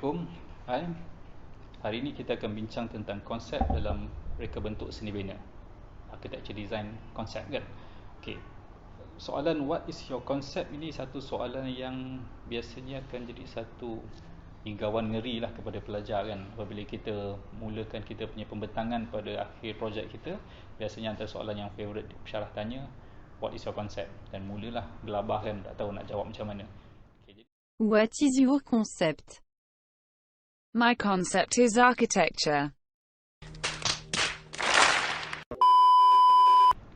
Assalamualaikum. Hai. Hari ini kita akan bincang tentang konsep dalam reka bentuk seni bina. Architecture design konsep kan. Okey. Soalan what is your concept ini satu soalan yang biasanya akan jadi satu hinggawan ngeri lah kepada pelajar kan. Apabila kita mulakan kita punya pembentangan pada akhir projek kita, biasanya antara soalan yang favourite pensyarah tanya, what is your concept? Dan mulalah gelabah kan, tak tahu nak jawab macam mana. What is your concept? My concept is architecture.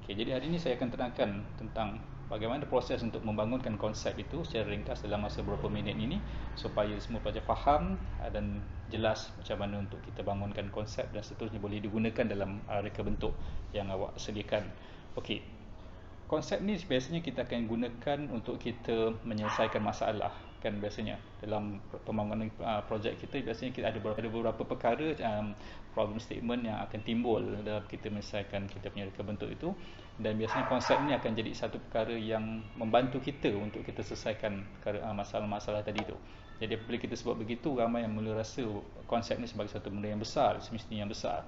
Jadi hari ini saya akan terangkan tentang bagaimana proses untuk membangunkan konsep itu secara ringkas dalam masa beberapa minit ini supaya semua pelajar faham dan jelas macam mana untuk kita bangunkan konsep dan seterusnya boleh digunakan dalam reka bentuk yang awak sediakan. Okey. Konsep ni biasanya kita akan gunakan untuk kita menyelesaikan masalah kan. Biasanya dalam pembangunan projek kita biasanya kita ada beberapa perkara problem statement yang akan timbul dalam kita menyelesaikan kita punya reka bentuk itu, dan biasanya konsep ni akan jadi satu perkara yang membantu kita untuk kita selesaikan masalah-masalah tadi tu. Jadi apabila kita sebut begitu, ramai yang mula rasa konsep ni sebagai satu benda yang besar, semestinya yang besar.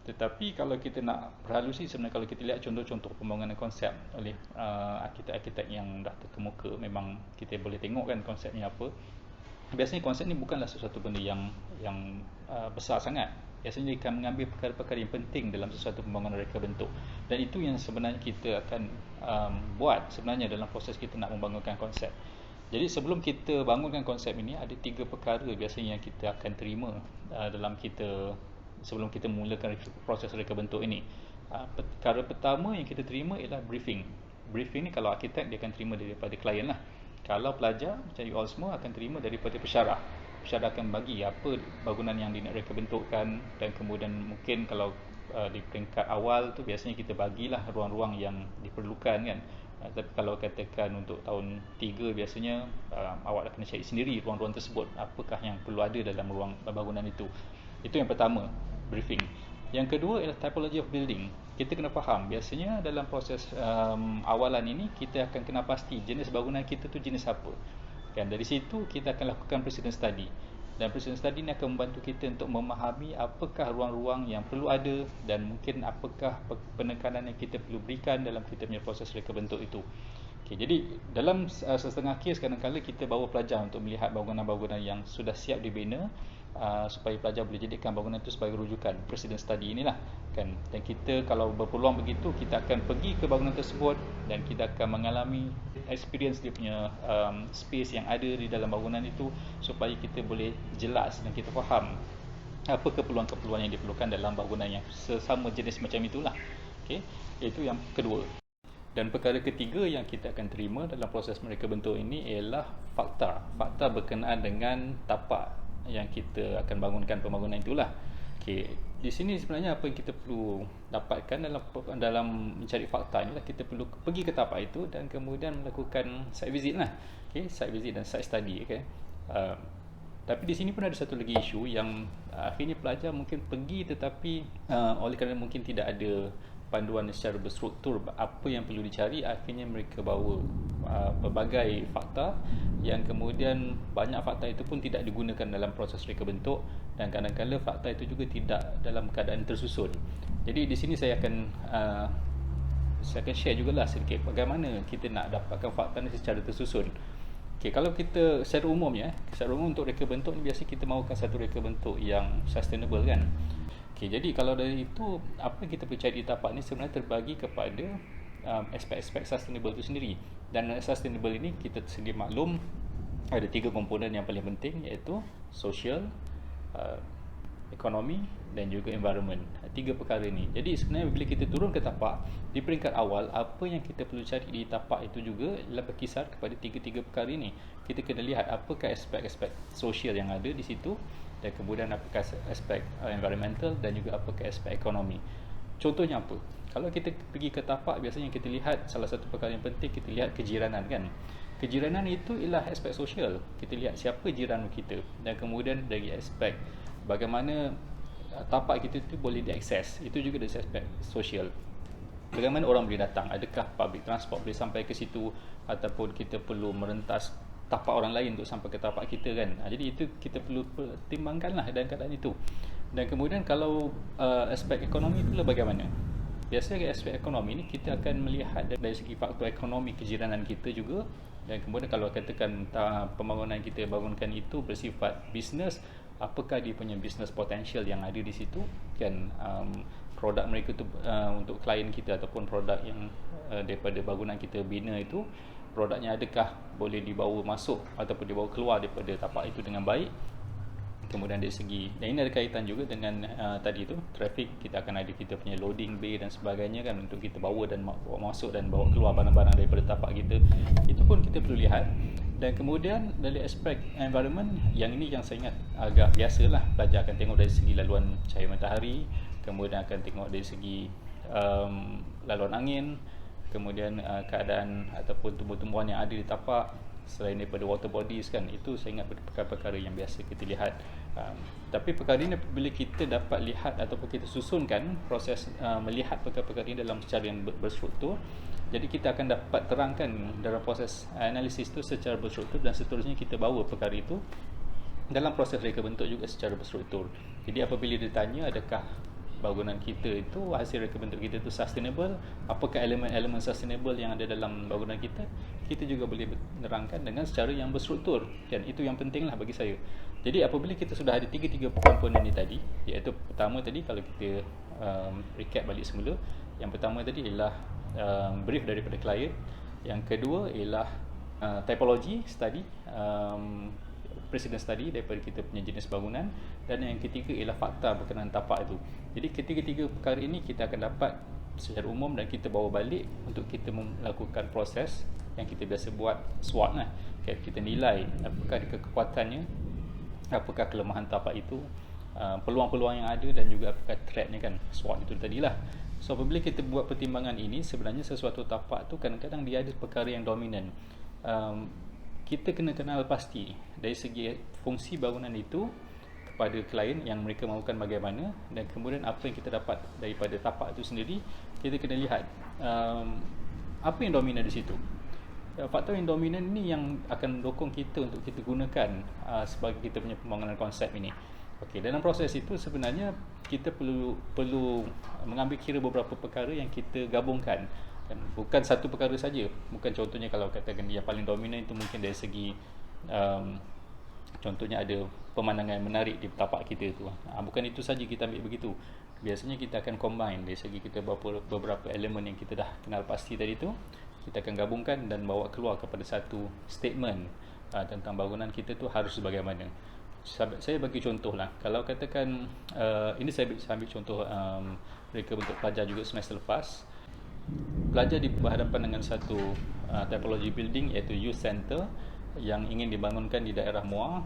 Tetapi kalau kita nak berhalusi, sebenarnya kalau kita lihat contoh-contoh pembangunan konsep oleh arkitek-arkitek yang dah terkemuka, memang kita boleh tengok kan konsepnya apa. Biasanya konsep ni bukanlah sesuatu benda yang besar sangat. Biasanya dia akan mengambil perkara-perkara yang penting dalam sesuatu pembangunan reka bentuk. Dan itu yang sebenarnya kita akan buat sebenarnya dalam proses kita nak membangunkan konsep. Jadi sebelum kita bangunkan konsep ini, ada 3 perkara biasanya yang kita akan terima sebelum kita mulakan proses reka bentuk ini. Perkara pertama yang kita terima ialah briefing. Briefing ni kalau arkitek dia akan terima daripada klien lah. Kalau pelajar macam you all semua akan terima daripada pensyarah. Pensyarah akan bagi apa bangunan yang dia nak reka bentukkan, dan kemudian mungkin kalau di peringkat awal tu biasanya kita bagilah ruang-ruang yang diperlukan kan. Tapi kalau katakan untuk tahun 3 biasanya awak dah kena cari sendiri ruang-ruang tersebut, apakah yang perlu ada dalam ruang bangunan itu. Itu yang pertama, briefing. Yang kedua ialah typology of building. Kita kena faham, biasanya dalam proses awalan ini kita akan kena pasti jenis bangunan kita tu jenis apa. Kan, dari situ kita akan lakukan precedent study. Dan precedent study ini akan membantu kita untuk memahami apakah ruang-ruang yang perlu ada dan mungkin apakah penekanan yang kita perlu berikan dalam kita punya proses reka bentuk itu. Okay, jadi dalam setengah kes kadang-kadang kita bawa pelajar untuk melihat bangunan-bangunan yang sudah siap dibina, supaya pelajar boleh jadikan bangunan itu sebagai rujukan precedent study inilah kan. Dan kita kalau berpeluang begitu, kita akan pergi ke bangunan tersebut dan kita akan mengalami experience dia punya space yang ada di dalam bangunan itu, supaya kita boleh jelas dan kita faham apa keperluan-keperluan yang diperlukan dalam bangunan yang sesama jenis macam itulah. Okey, itu yang kedua. Dan perkara ketiga yang kita akan terima dalam proses mereka bentuk ini ialah fakta. Fakta berkenaan dengan tapak yang kita akan bangunkan pembangunan itulah. Okey, di sini sebenarnya apa yang kita perlu dapatkan dalam mencari fakta inilah, kita perlu pergi ke tapak itu dan kemudian melakukan site visit lah. Okey, site visit dan site study. Okey. Tapi di sini pun ada satu lagi isu yang akhirnya pelajar mungkin pergi tetapi oleh kerana mungkin tidak ada panduan secara berstruktur apa yang perlu dicari, akhirnya mereka bawa pelbagai fakta yang kemudian banyak fakta itu pun tidak digunakan dalam proses reka bentuk, dan kadang-kadang fakta itu juga tidak dalam keadaan tersusun. Jadi di sini saya akan share jugalah sedikit bagaimana kita nak dapatkan fakta ini secara tersusun. Okay, kalau kita secara umum untuk reka bentuk ni biasanya kita mahukan satu reka bentuk yang sustainable kan. Okay, jadi kalau dari itu, apa yang kita perlu cari di tapak ni sebenarnya terbagi kepada aspek-aspek sustainable itu sendiri. Dan sustainable ini kita sedia maklum ada 3 komponen yang paling penting, iaitu social, ekonomi dan juga environment. 3 perkara ni. Jadi sebenarnya bila kita turun ke tapak di peringkat awal, apa yang kita perlu cari di tapak itu juga ialah berkisar kepada 3 perkara ini. Kita kena lihat apakah aspek-aspek sosial yang ada di situ, dan kemudian apakah aspek environmental dan juga apakah aspek ekonomi. Contohnya apa? Kalau kita pergi ke tapak, biasanya kita lihat salah satu perkara yang penting, kita lihat kejiranan kan. Kejiranan itu ialah aspek sosial. Kita lihat siapa jiran kita, dan kemudian dari aspek bagaimana tapak kita itu boleh diakses, itu juga dari aspek sosial. Bagaimana orang boleh datang, adakah public transport boleh sampai ke situ, ataupun kita perlu merentas tapak orang lain untuk sampai ke tapak kita kan. Jadi itu kita perlu pertimbangkanlah dalam keadaan itu. Dan kemudian kalau aspek ekonomi itulah bagaimana? Biasanya aspek ekonomi ni kita akan melihat dari segi faktor ekonomi kejiranan kita juga. Dan kemudian kalau katakan pembangunan kita bangunkan itu bersifat bisnes, apakah dia punya business potential yang ada di situ kan, produk mereka tu untuk klien kita ataupun produk yang daripada bangunan kita bina itu, produknya adakah boleh dibawa masuk ataupun dibawa keluar daripada tapak itu dengan baik. Kemudian dari segi, dan ini ada kaitan juga dengan tadi tu traffic, kita akan ada kita punya loading bay dan sebagainya kan, untuk kita bawa dan bawa masuk dan bawa keluar barang-barang daripada tapak kita. Itu pun kita perlu lihat. Dan kemudian dari aspek environment, yang ini yang saya ingat agak biasalah, pelajar akan tengok dari segi laluan cahaya matahari, kemudian akan tengok dari segi laluan angin, kemudian keadaan ataupun tumbuh-tumbuhan yang ada di tapak, selain daripada water bodies kan. Itu saya ingat perkara-perkara yang biasa kita lihat. Tapi perkara ini bila kita dapat lihat ataupun kita susunkan proses melihat perkara-perkara ini dalam secara yang berstruktur, jadi kita akan dapat terangkan dalam proses analisis itu secara berstruktur, dan seterusnya kita bawa perkara itu dalam proses reka bentuk juga secara berstruktur. Jadi apabila ditanya adakah bangunan kita itu, hasil reka bentuk kita itu sustainable, apakah elemen-elemen sustainable yang ada dalam bangunan kita juga boleh menerangkan dengan secara yang berstruktur kan. Itu yang pentinglah bagi saya. Jadi apabila kita sudah ada tiga komponen ini tadi, iaitu pertama tadi kalau kita recap balik semula, yang pertama tadi ialah brief daripada klien, yang kedua ialah typology study, precedent study daripada kita punya jenis bangunan, dan yang ketiga ialah fakta berkenaan tapak itu. Jadi ketiga-tiga perkara ini kita akan dapat secara umum dan kita bawa balik untuk kita melakukan proses yang kita biasa buat SWOT lah. Kita nilai apakah kekuatannya, apakah kelemahan tapak itu, peluang-peluang yang ada, dan juga apakah threatnya kan. SWOT itu tadilah. So apabila kita buat pertimbangan ini, sebenarnya sesuatu tapak tu kadang-kadang dia ada perkara yang dominan. Kita kena kenal pasti dari segi fungsi bangunan itu kepada klien yang mereka mahukan bagaimana, dan kemudian apa yang kita dapat daripada tapak itu sendiri. Kita kena lihat apa yang dominan di situ. Faktor yang dominan ini yang akan mendukung kita untuk kita gunakan sebagai kita punya pembangunan konsep ini. Okey, dalam proses itu sebenarnya kita perlu mengambil kira beberapa perkara yang kita gabungkan. Bukan satu perkara saja. Bukan contohnya kalau katakan yang paling dominan itu mungkin dari segi contohnya ada pemandangan menarik di tapak kita itu. Bukan itu saja kita ambil begitu. Biasanya kita akan combine dari segi kita beberapa elemen yang kita dah kenal pasti tadi tu, kita akan gabungkan dan bawa keluar kepada satu statement tentang bangunan kita tu harus bagaimana. Saya bagi contoh lah. Kalau katakan ini saya ambil contoh reka bentuk pelajar juga semester lepas. Pelajar berhadapan dengan satu typology building, iaitu youth center yang ingin dibangunkan di daerah Muar,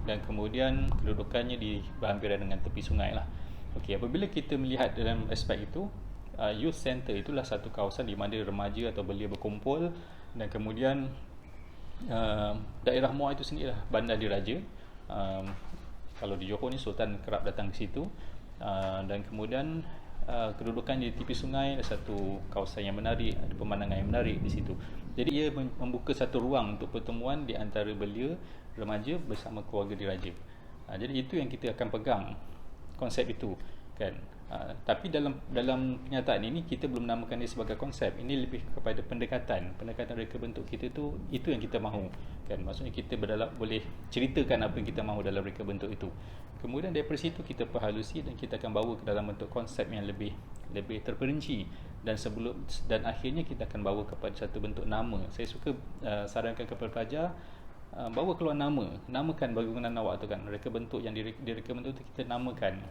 dan kemudian kedudukannya di berhampiran dengan tepi sungai lah. Okey, apabila kita melihat dalam aspek itu, youth center itulah satu kawasan di mana remaja atau belia berkumpul, dan kemudian daerah Muar itu sendiri lah bandar diraja. Kalau di Johor ni Sultan kerap datang ke situ, dan kemudian kedudukan di tepi sungai, satu kawasan yang menarik, ada pemandangan yang menarik di situ. Jadi ia membuka satu ruang untuk pertemuan di antara belia remaja bersama keluarga diraja. Jadi itu yang kita akan pegang, konsep itu kan. Tapi dalam kenyataan ini kita belum namakan dia sebagai konsep. Ini lebih kepada pendekatan reka bentuk kita tu, itu yang kita mahu kan. Maksudnya kita boleh ceritakan apa yang kita mahu dalam reka bentuk itu. Kemudian daripada situ kita perhalusi dan kita akan bawa ke dalam bentuk konsep yang lebih terperinci, dan akhirnya kita akan bawa kepada satu bentuk nama. Saya suka sarankan kepada pelajar, bawa keluar namakan bangunan awak tu kan. Reka bentuk yang di reka bentuk tu kita namakan.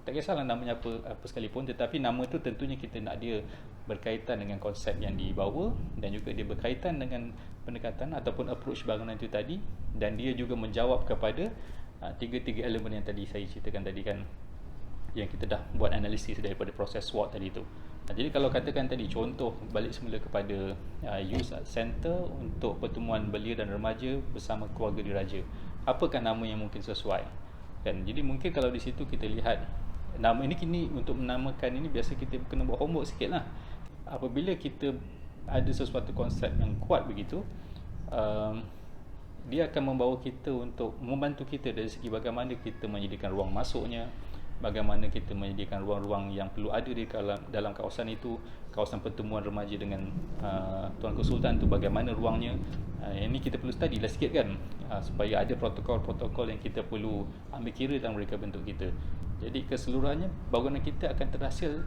Tak kisahlah namanya apa sekalipun, tetapi nama tu tentunya kita nak dia berkaitan dengan konsep yang dibawa, dan juga dia berkaitan dengan pendekatan ataupun approach bangunan itu tadi, dan dia juga menjawab kepada tiga elemen yang tadi saya ceritakan tadi kan, yang kita dah buat analisis daripada proses SWOT tadi tu. Jadi kalau katakan tadi contoh balik semula kepada youth center untuk pertemuan belia dan remaja bersama keluarga diraja, apakah nama yang mungkin sesuai kan? Jadi mungkin kalau di situ kita lihat nama ini, kini untuk menamakan ini biasa kita kena buat homework sikit lah. Apabila kita ada sesuatu konsep yang kuat begitu, dia akan membawa kita untuk membantu kita dari segi bagaimana kita menyediakan ruang masuknya, bagaimana kita menyediakan ruang-ruang yang perlu ada di dalam kawasan itu, kawasan pertemuan remaja dengan Tuanku Sultan tu bagaimana ruangnya. Ini kita perlu study lah sikit kan, supaya ada protokol-protokol yang kita perlu ambil kira dalam reka bentuk kita. Jadi keseluruhannya bangunan kita akan terhasil,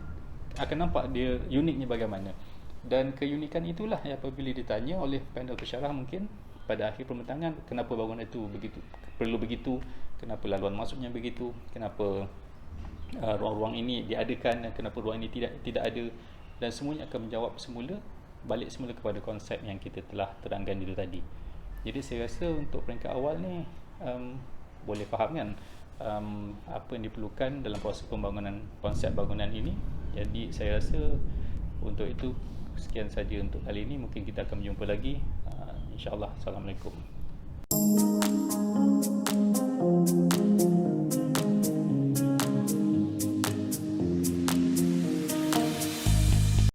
akan nampak dia uniknya bagaimana. Dan keunikan itulah yang apabila ditanya oleh panel pensyarah mungkin pada akhir pembentangan, kenapa bangunan itu begitu perlu begitu, kenapa laluan masuknya begitu, kenapa ruang-ruang ini diadakan dan kenapa ruang ini tidak ada, dan semuanya akan menjawab semula balik semula kepada konsep yang kita telah terangkan dulu tadi. Jadi saya rasa untuk peringkat awal ni boleh faham kan apa yang diperlukan dalam proses pembangunan konsep bangunan ini. Jadi saya rasa untuk itu sekian saja untuk kali ini. Mungkin kita akan berjumpa lagi, insya-Allah. Assalamualaikum.